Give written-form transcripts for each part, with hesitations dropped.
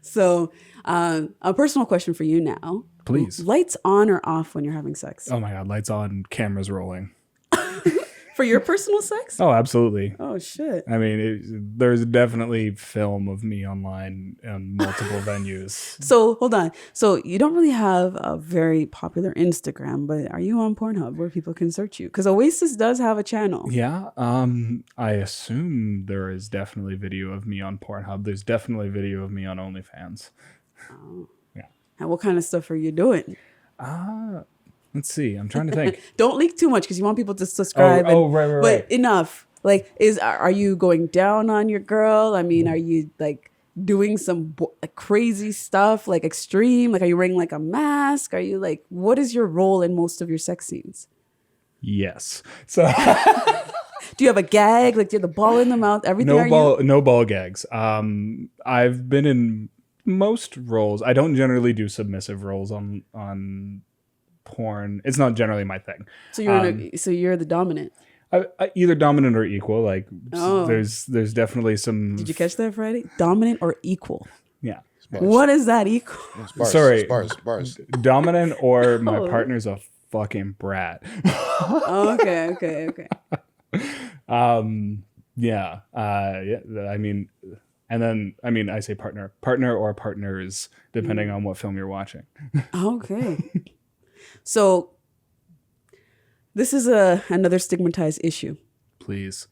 So, a personal question for you now. Please. Lights on or off when you're having sex? Oh my God, lights on, cameras rolling. For your personal sex? Oh, absolutely. Oh, shit. I mean, there's definitely film of me online on multiple venues. So, hold on. So, you don't really have a very popular Instagram, but are you on Pornhub where people can search you? Because Oasis does have a channel. Yeah. I assume there is definitely video of me on Pornhub. There's definitely video of me on OnlyFans. Oh. Yeah. And what kind of stuff are you doing? Let's see. I'm trying to think. Don't leak too much because you want people to subscribe. Right. But enough. Like, are you going down on your girl? I mean, are you like doing some crazy stuff, like extreme? Like, are you wearing like a mask? Are you like, what is your role in most of your sex scenes? Yes. So do you have a gag? Like, do you have the ball in the mouth? Everything? No ball gags. I've been in most roles. I don't generally do submissive roles on porn. It's not generally my thing. So you're the dominant. I either dominant or equal. Like there's definitely some. Did you catch that, Friday? Dominant or equal? Yeah. Sparse. What is that equal? Sparse, Sorry. Sparse. Dominant or my partner's a fucking brat. Okay. Yeah. I mean, and then I say partner or partners, depending on what film you're watching. Okay. So this is another stigmatized issue. Please.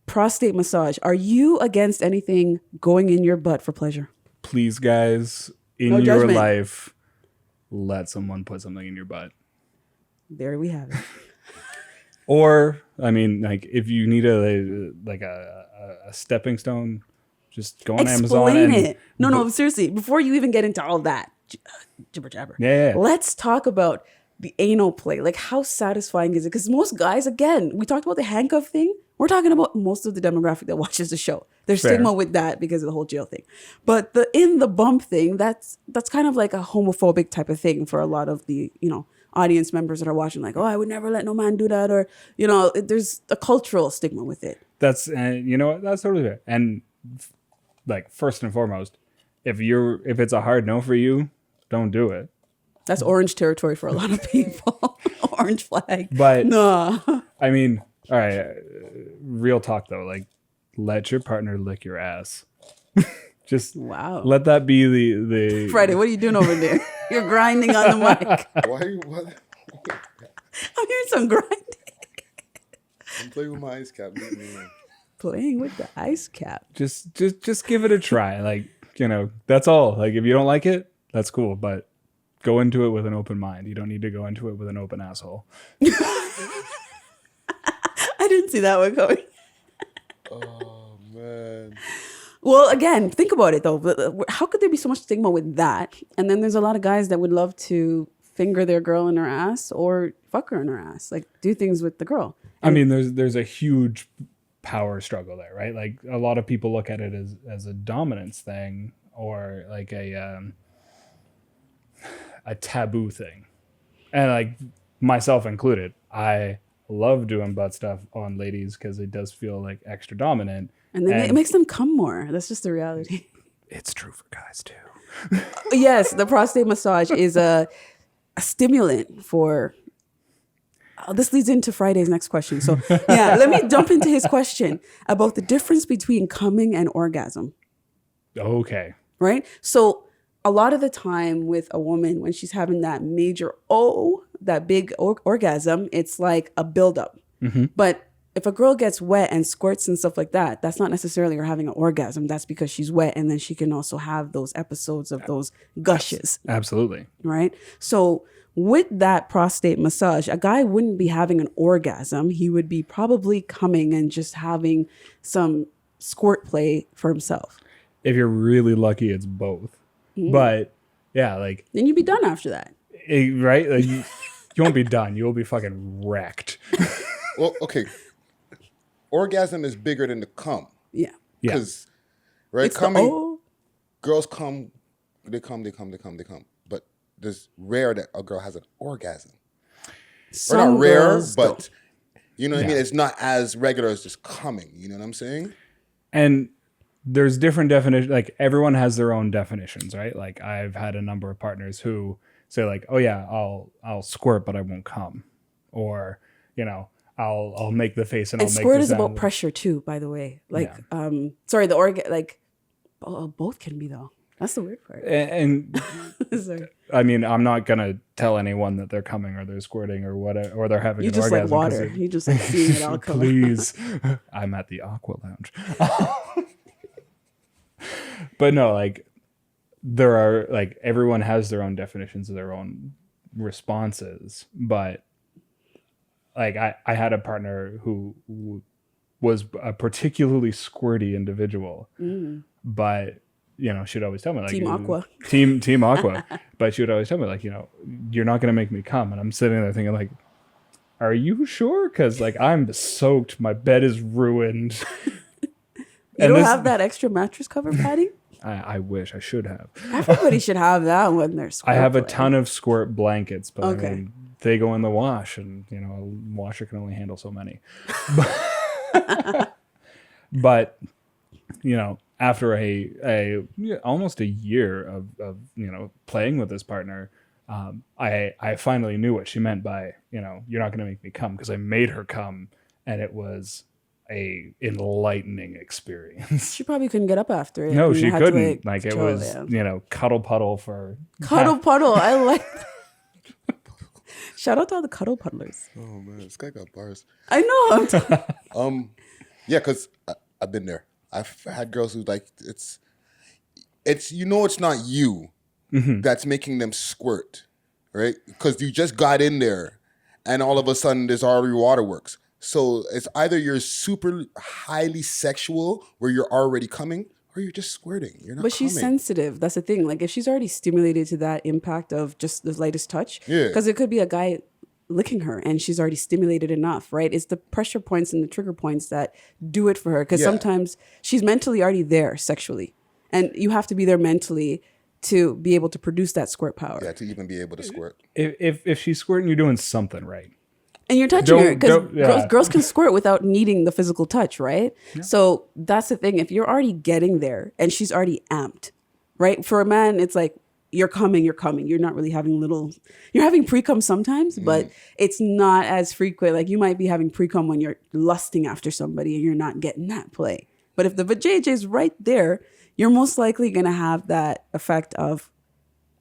Prostate massage. Are you against anything going in your butt for pleasure? Please, guys, in No your judgment. life, let someone put something in your butt. There we have it. Or, I mean, like, if you need a stepping stone, just go on Amazon. Explain it. No, seriously. Before you even get into all that jibber jabber, Yeah. let's talk about the anal play. Like, how satisfying is it? Because most guys, again, we talked about the handcuff thing. We're talking about most of the demographic that watches the show. There's Fair. stigma with that because of the whole jail thing. But the in the bump thing, that's kind of like a homophobic type of thing for a lot of the, audience members that are watching. Like, oh, I would never let no man do that. Or, there's a cultural stigma with it. That's, you know what? That's totally fair. And, like, first and foremost, if it's a hard no for you, don't do it. That's orange territory for a lot of people. Orange flag. But no. I mean, all right, real talk though, like, let your partner lick your ass. Just wow. Let that be the Friday, what are you doing over there? You're grinding on the mic. Why are you what? I'm hearing some grinding. I'm playing with my ice cap. Playing with the ice cap. Just give it a try. Like, that's all. Like, if you don't like it, that's cool. But go into it with an open mind. You don't need to go into it with an open asshole. I didn't see that one coming. Oh, man. Well, again, think about it, though. How could there be so much stigma with that? And then there's a lot of guys that would love to finger their girl in her ass or fuck her in her ass. Like, do things with the girl. I mean, there's a huge power struggle there, right? Like, a lot of people look at it as a dominance thing or like a taboo thing. And, like, myself included, I love doing butt stuff on ladies because it does feel like extra dominant. And then it makes them come more. That's just the reality. It's true for guys too. Yes, the prostate massage is a stimulant for... this leads into Friday's next question. So yeah, let me jump into his question about the difference between coming and orgasm. Okay. Right? So a lot of the time with a woman, when she's having that major that big orgasm, it's like a buildup. Mm-hmm. But if a girl gets wet and squirts and stuff like that, that's not necessarily her having an orgasm. That's because she's wet, and then she can also have those episodes of those gushes. Absolutely. Right? So with that prostate massage, a guy wouldn't be having an orgasm. He would be probably coming and just having some squirt play for himself. If you're really lucky, it's both. Mm-hmm. But yeah, like... then you'd be done after that. Right? Like, you won't be done. You will be fucking wrecked. Well, okay. Orgasm is bigger than the cum. Yeah. Because, right, It's coming, girls come, they come. But there's rare that a girl has an orgasm. Or not rare, but, you know what I mean? It's not as regular as just coming. You know what I'm saying? And there's different definitions. Like everyone has their own definitions, right? Like I've had a number of partners who say like, oh yeah, I'll squirt, but I won't come. Or, you know, I'll make the face and I'll make the sound. And squirt is about pressure too, by the way. Like, sorry, the both can be though. That's the weird part. And Sorry. I mean, I'm not gonna tell anyone that they're coming or they're squirting or whatever, or they're having an orgasm. You just like water. You just like seeing it all come. Please, I'm at the Aqua Lounge. But no, like there are like everyone has their own definitions of their own responses. But like I had a partner who was a particularly squirty individual, but you know, she'd always tell me like Team Aqua. Team Aqua. But she would always tell me like, you know, you're not gonna make me come. And I'm sitting there thinking like, are you sure? Because like I'm soaked, my bed is ruined. You don't have that extra mattress cover padding? I wish I should have. Everybody should have that when they're squirt. I have a ton of squirt blankets, but I mean, they go in the wash, and you know, a washer can only handle so many. But you know, after almost a year of you know playing with this partner, I finally knew what she meant by, you know, you're not going to make me come, because I made her come, and it was a enlightening experience. She probably couldn't get up after it. No, she couldn't. To, like it was, you know, cuddle puddle for cuddle puddle. I like that. Shout out to all the cuddle puddlers. Oh man, this guy got bars. I know. Yeah, because I've been there. I've had girls who like it's you know it's not you that's making them squirt, right? Because you just got in there, and all of a sudden there's already waterworks. So it's either you're super highly sexual where you're already coming, or you're just squirting. You're not. But she's sensitive. That's the thing. Like if she's already stimulated to that impact of just the lightest touch, because it could be a guy licking her and she's already stimulated enough, right? It's the pressure points and the trigger points that do it for her, because sometimes she's mentally already there sexually, and you have to be there mentally to be able to produce that squirt power. Yeah, to even be able to squirt. If she's squirting, you're doing something right. And you're touching her, because girls can squirt without needing the physical touch, right? Yeah. So that's the thing. If you're already getting there and she's already amped, right? For a man, it's like, you're coming. You're not really having you're having pre-cum sometimes, but it's not as frequent. Like you might be having pre-cum when you're lusting after somebody and you're not getting that play. But if the vajayjay is right there, you're most likely going to have that effect of,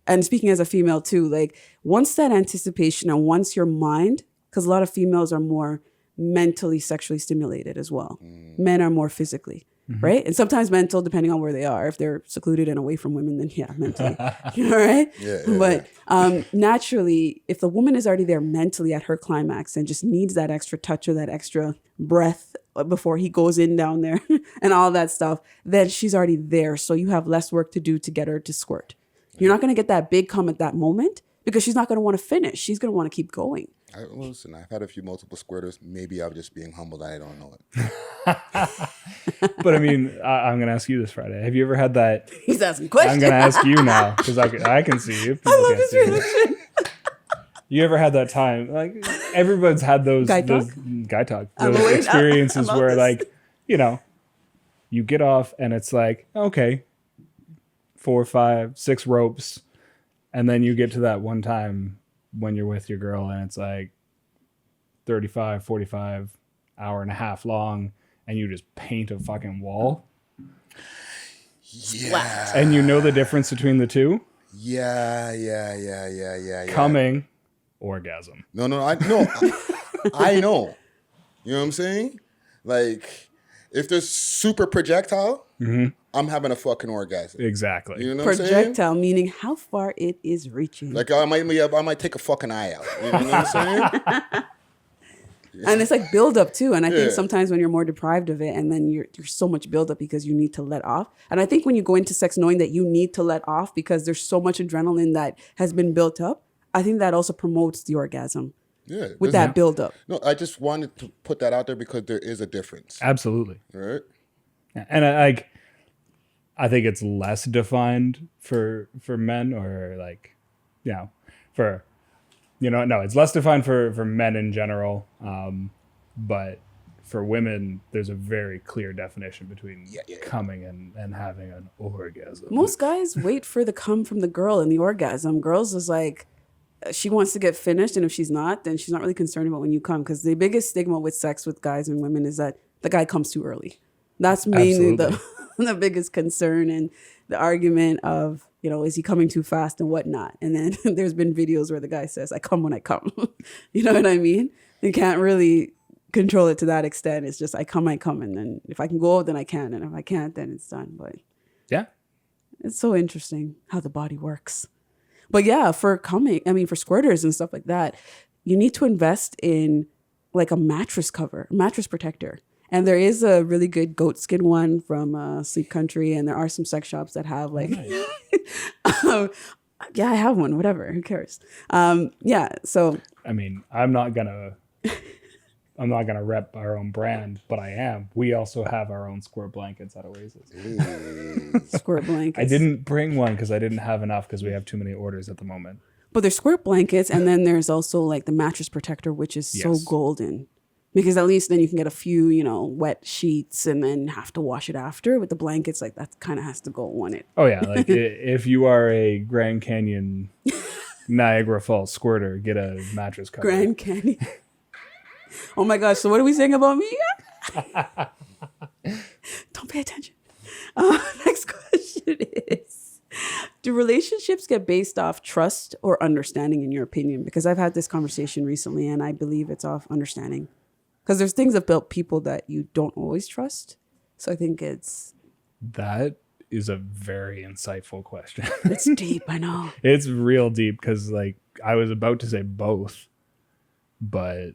and speaking as a female too, like once that anticipation and once your mind, because a lot of females are more mentally sexually stimulated as well. Men are more physically, right? And sometimes mental, depending on where they are. If they're secluded and away from women, then yeah, mentally. All right? But naturally, if the woman is already there mentally at her climax and just needs that extra touch or that extra breath before he goes in down there and all that stuff, then she's already there. So you have less work to do to get her to squirt. You're not going to get that big come at that moment because she's not going to want to finish. She's going to want to keep going. Listen, I've had a few multiple squirters. Maybe I'm just being humble that I don't know it. But I mean, I'm going to ask you this Friday. Have you ever had that? He's asking questions. I'm going to ask you now because I can see you. I love this reaction. You ever had that time? Like everyone's had those guy talk. Those experiences where like, you know, you get off and it's like, okay, 4, 5, 6 ropes. And then you get to that one time when you're with your girl and it's like 35, 45, hour and a half long, and you just paint a fucking wall. Yeah. And you know the difference between the two? Yeah. Coming, orgasm. No, I know. I know. You know what I'm saying? Like, if there's super projectile, I'm having a fucking orgasm. Exactly. You know what projectile, meaning how far it is reaching. Like I might take a fucking eye out. You know what I'm saying? And it's like build up too. And I think sometimes when you're more deprived of it, and then you're so much build up because you need to let off. And I think when you go into sex knowing that you need to let off because there's so much adrenaline that has been built up, I think that also promotes the orgasm. Yeah. With that build up. No, I just wanted to put that out there because there is a difference. Absolutely. Right? And I think it's less defined for men, or like, you know, no, it's less defined for men in general. But for women, there's a very clear definition between Yeah. coming and having an orgasm. Most guys wait for the come from the girl and the orgasm. Girls is like, she wants to get finished, and if she's not, then she's not really concerned about when you come. Because the biggest stigma with sex with guys and women is that the guy comes too early. That's mainly the biggest concern and the argument of, is he coming too fast and whatnot. And then there's been videos where the guy says, I come when I come. You know what I mean? You can't really control it to that extent. It's just I come, and then if I can go, then I can. And if I can't, then it's done. But yeah, it's so interesting how the body works. But yeah, for squirters and stuff like that, you need to invest in like a mattress cover, mattress protector. And there is a really good goat skin one from Sleep Country. And there are some sex shops that have like, yeah, I have one, whatever, who cares? Yeah, so. I mean, I'm not gonna rep our own brand, but I am. We also have our own squirt blankets at Oasis. Squirt blankets. I didn't bring one because I didn't have enough because we have too many orders at the moment. But there's squirt blankets, and then there's also like the mattress protector, which is so golden. Because at least then you can get a few, wet sheets and then have to wash it after. With the blankets, like that kind of has to go on it. Oh yeah, like if you are a Grand Canyon Niagara Falls squirter, get a mattress cover. Grand Canyon. Oh my gosh, so what are we saying about me? Don't pay attention. Next question is, do relationships get based off trust or understanding in your opinion? Because I've had this conversation recently and I believe it's off understanding. Because there's things about people that you don't always trust. So I think that is a very insightful question. It's deep, I know. It's real deep because like I was about to say both, but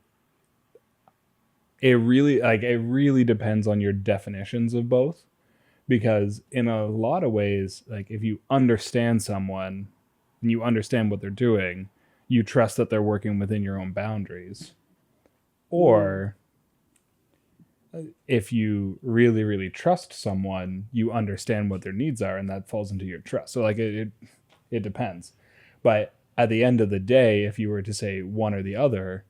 it really depends on your definitions of both. Because in a lot of ways, like if you understand someone and you understand what they're doing, you trust that they're working within your own boundaries. Or if you really, really trust someone, you understand what their needs are, and that falls into your trust. So like it depends. But at the end of the day, if you were to say one or the other,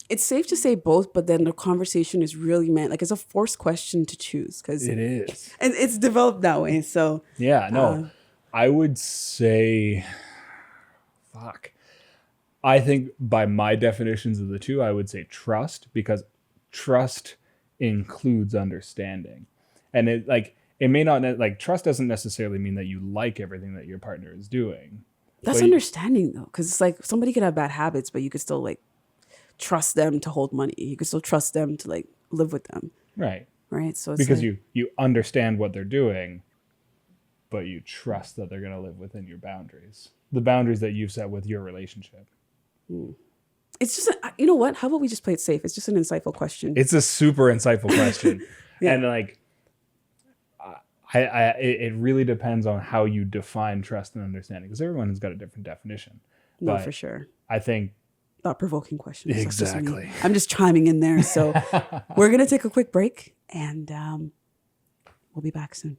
it's safe to say both, but then the conversation is really meant like it's a forced question to choose because it is, and it's developed that way. So yeah, no, I would say, fuck. I think by my definitions of the two, I would say trust, because trust includes understanding. And it may not, like, trust doesn't necessarily mean that you like everything that your partner is doing. That's understanding though. Cause it's like somebody could have bad habits, but you could still like trust them to hold money. You could still trust them to like live with them. Right. Right. So it's because you understand what they're doing, but you trust that they're going to live within your boundaries, the boundaries that you've set with your relationship. It's just, you know what? How about we just play it safe? It's just an insightful question. It's a super insightful question. Yeah. And like, it really depends on how you define trust and understanding, because everyone has got a different definition. No, for sure. I think thought-provoking questions. Exactly. I'm just chiming in there. So we're going to take a quick break and we'll be back soon.